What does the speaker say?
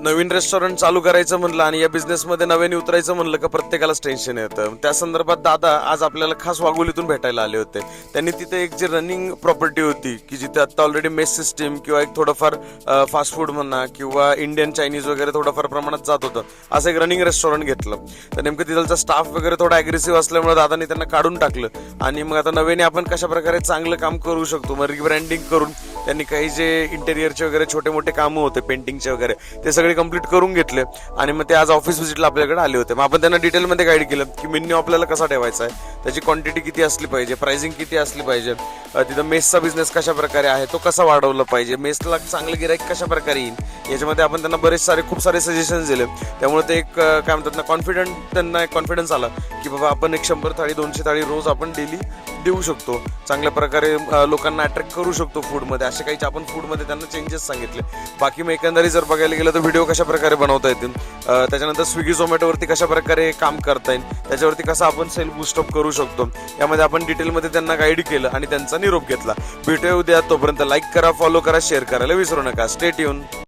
नवीन restaurant चालू करायचं म्हणलं आणि या बिझनेसमध्ये नव्याने उतरायचं म्हणलं का प्रत्येकालाच टेन्शन येतं. त्या संदर्भात दादा आज आपल्याला खास वाघोलीतून भेटायला आले होते. त्यांनी तिथे एक जी रनिंग प्रॉपर्टी होती की जिथे आता ऑलरेडी मेस सिस्टीम किंवा एक थोडंफार फास्ट फूड म्हणा किंवा इंडियन चायनीज वगैरे थोडंफार प्रमाणात जात होतं, असं एक रनिंग रेस्टॉरंट घेतलं. तर नेमकं तिथलचा स्टाफ वगैरे थोडा अग्रेसिव्ह असल्यामुळे दादानी त्यांना काढून टाकलं आणि मग आता नव्याने आपण कशा प्रकारे चांगलं काम करू शकतो, मग रिब्रँडिंग करून त्यांनी काही जे इंटेरियरचे वगैरे छोटे मोठे कामं होते पेंटिंगचे वगैरे ते सगळे कंप्लीट करून घेतले आणि मग ते आज ऑफिस व्हिजिटला आपल्याकडे आले होते. मग आपण त्यांना डिटेलमध्ये गाईड केलं की मेन्यू आपल्याला कसा ठेवायचा आहे, त्याची क्वांटिटी किती असली पाहिजे, प्राइसिंग किती असली पाहिजे, तिथं मेसचा बिझनेस कशा प्रकारे आहे तो कसा वाढवला पाहिजे, मेसला चांगलं गिराईक कशा प्रकारे येईल, याच्यामध्ये आपण त्यांना खूप सारे सजेशन्स दिले. त्यामुळे ते एक काय म्हणतात ना त्यांना एक कॉन्फिडन्स आला की बाबा आपण एक 100 थाळी 200 थाळी रोज आपण डेली देऊ शकतो, चांगल्या प्रकारे लोकांना अट्रॅक्ट करू शकतो फूडमध्ये. असे काही आपण फूडमध्ये त्यांना चेंजेस सांगितले. बाकी मग एकंदरीत जर बघायला गेलं तर व्हिडिओ कशा प्रकारे बनवता येतील, त्याच्यानंतर स्विगी झोमॅटोवरती कशा प्रकारे काम करता येईल, त्याच्यावरती कसं आपण सेल बूस्टअप करू शकतो, यामध्ये आपण डिटेलमध्ये त्यांना गाईड केलं आणि त्यांचा निरोप घेतला. भेटूया उद्या. तोपर्यंत लाईक करा, फॉलो करा, शेअर करायला विसरू नका. Stay tune.